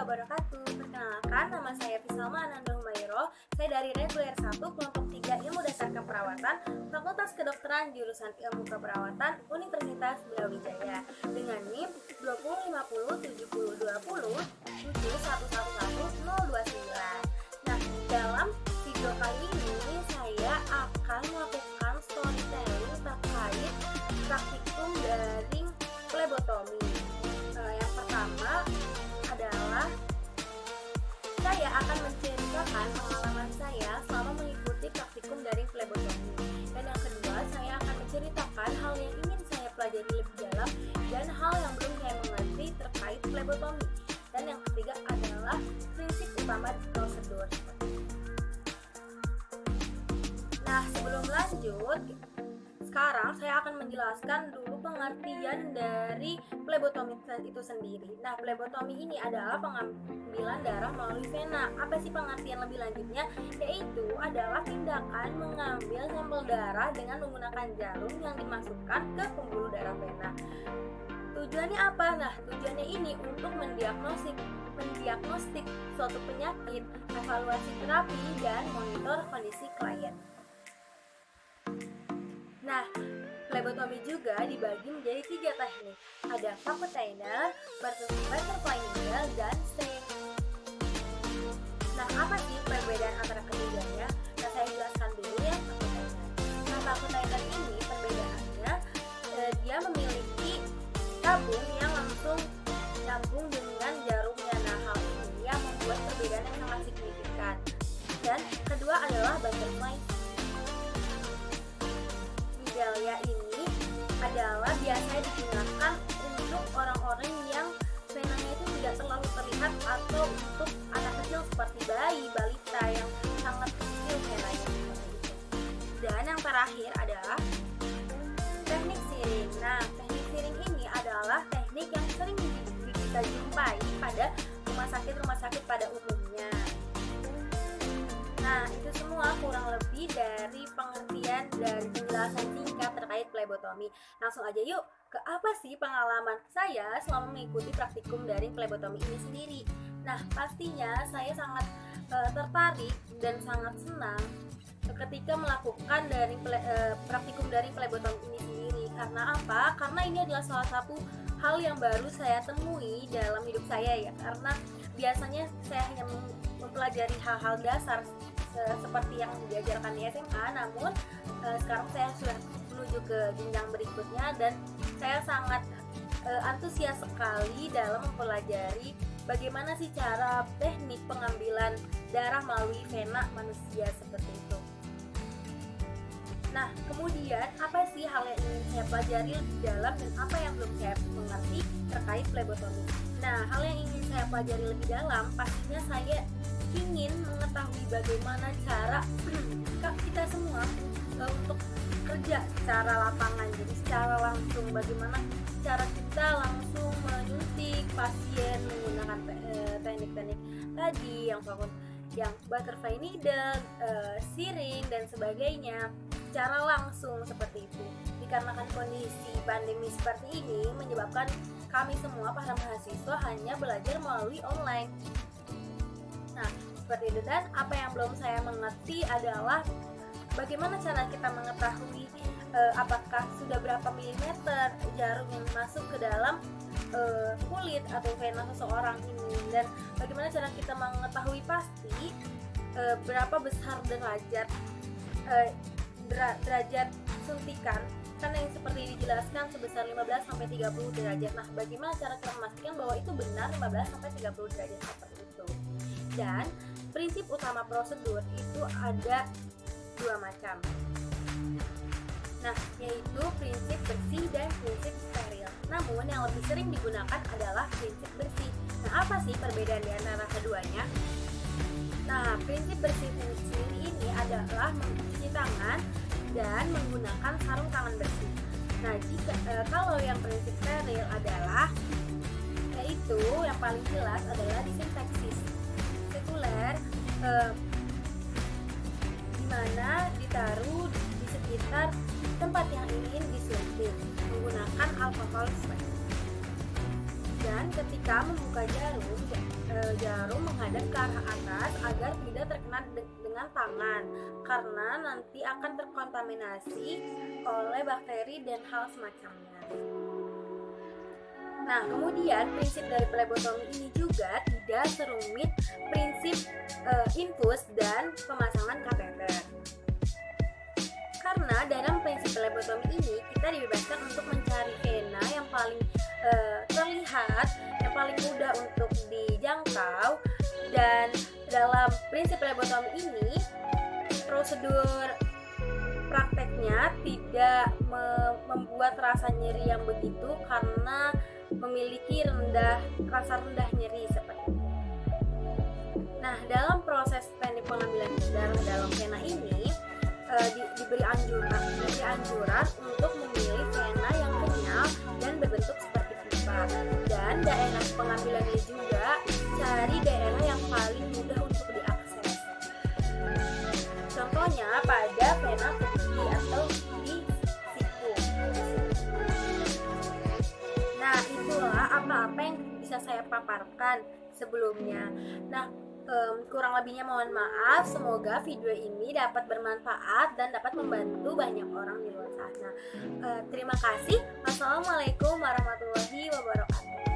wabarakatuh. Perkenalkan, nama saya Fisalma Ananda Humairo. Saya dari reguler 1, kelompok 3 Ilmu Dasar Keperawatan, Fakultas Kedokteran jurusan Ilmu Keperawatan, Universitas Brawijaya. Dengan NIM 20507020 7111029. Nah, dalam video kali ini saya akan melakukan storytelling terkait praktikum daring flebotomi. Yang pertama adalah saya akan menceritakan pengalaman saya selama mengikuti praktikum daring flebotomi. Dan yang kedua, saya akan menceritakan hal yang ingin saya pelajari lebih dalam dan hal yang belum saya mengerti terkait flebotomi. Dan yang ketiga adalah prinsip utama prosedur. Nah, sebelum lanjut, sekarang saya akan menjelaskan dulu pengertian dari flebotomi itu sendiri. Nah, flebotomi ini adalah pengambilan darah melalui vena. Apa sih pengertian lebih lanjutnya? Yaitu adalah tindakan mengambil sampel darah dengan menggunakan jarum yang dimasukkan ke pembuluh darah vena. Tujuannya apa? Nah, tujuannya ini untuk mendiagnostik suatu penyakit, evaluasi terapi, dan monitor kondisi klien. Nah, flebotomi juga dibagi menjadi 3 teknik. Ada Fakutainer, butterfly needle, dan sting. Nah, apa sih perbedaan antara ketiganya? Nah, saya jelaskan dulu ya Fakutainer. Nah, Fakutainer ini perbedaannya dia memiliki tabung yang langsung nyambung dengan jarumnya. Nah, hal ini yang membuat perbedaan yang sangat signifikan. Dan kedua adalah butterfly. Needle ini adalah biasanya digunakan untuk orang-orang yang venanya itu tidak terlalu terlihat atau untuk anak kecil seperti bayi, balita yang sangat kecil venanya seperti itu. Dan yang terakhir adalah teknik siring. Nah, teknik siring ini adalah teknik yang sering kita jumpai pada rumah sakit pada umumnya. Nah, itu semua kurang lebih dari pengertian dan penjelasan singkat terkait flebotomi. Langsung aja yuk, ke apa sih pengalaman saya selama mengikuti praktikum daring flebotomi ini sendiri. Nah, pastinya saya sangat tertarik dan sangat senang ketika melakukan praktikum daring flebotomi ini sendiri. Karena apa? Karena ini adalah salah satu hal yang baru saya temui dalam hidup saya ya. Karena biasanya saya hanya mempelajari hal-hal dasar seperti yang diajarkan di SMA, namun sekarang saya sudah menuju ke jenjang berikutnya dan saya sangat antusias sekali dalam mempelajari bagaimana sih cara teknik pengambilan darah melalui vena manusia seperti itu. Nah, kemudian apa sih hal yang ingin saya pelajari lebih dalam dan apa yang belum saya mengerti terkait flebotomi? Nah, hal yang ingin saya pelajari lebih dalam pastinya saya ingin mengetahui bagaimana cara kita semua untuk kerja secara lapangan, jadi secara langsung bagaimana cara kita langsung menyuntik pasien menggunakan teknik-teknik tadi yang butterfly needle, siring dan sebagainya secara langsung seperti itu. Dikarenakan kondisi pandemi seperti ini menyebabkan kami semua para mahasiswa hanya belajar melalui online. Nah, seperti itu. Dan apa yang belum saya mengerti adalah bagaimana cara kita mengetahui apakah sudah berapa milimeter jarum yang masuk ke dalam kulit atau vena seseorang ini, dan bagaimana cara kita mengetahui pasti berapa besar derajat suntikan, karena yang seperti dijelaskan sebesar 15-30 derajat. Nah, bagaimana cara kita memastikan bahwa itu benar 15-30 derajat seperti itu? Dan prinsip utama prosedur itu ada 2 macam. Nah, yaitu prinsip bersih dan prinsip steril. Namun yang lebih sering digunakan adalah prinsip bersih. Nah, apa sih perbedaan di antara keduanya? Nah, prinsip bersih ini adalah mencuci tangan dan menggunakan sarung tangan bersih. Nah, kalau yang prinsip steril adalah yaitu yang paling jelas adalah disinfeksi sekuler, di mana ditaruh di sekitar tempat yang ingin disuntik menggunakan alkohol swab. Dan ketika membuka jarum, jarum menghadap ke arah atas agar tidak terkena dengan tangan, karena nanti akan terkontaminasi oleh bakteri dan hal semacamnya. Nah, kemudian prinsip dari plebotomi ini juga tidak serumit prinsip infus dan pemasangan kateter. Karena dalam prinsip plebotomi ini kita dibebaskan untuk mencari vena yang paling terlihat, yang paling mudah untuk dijangkau, dan dalam prinsip plebotomi ini prosedur prakteknya tidak membuat rasa nyeri yang begitu karena memiliki rasa rendah nyeri seperti itu. Nah, dalam proses teknik pengambilan darah dalam vena ini diberi anjuran untuk memilih vena yang kenyal dan berbentuk seperti pipa, dan daerah pengambilannya juga cari daerah yang paling mudah untuk diakses. Contohnya pada vena kaki atau di siku. Nah, itulah apa-apa yang bisa saya paparkan sebelumnya. Nah, kurang lebihnya mohon maaf. Semoga video ini dapat bermanfaat dan dapat membantu banyak orang di luar sana. Terima kasih. Wassalamualaikum warahmatullahi wabarakatuh.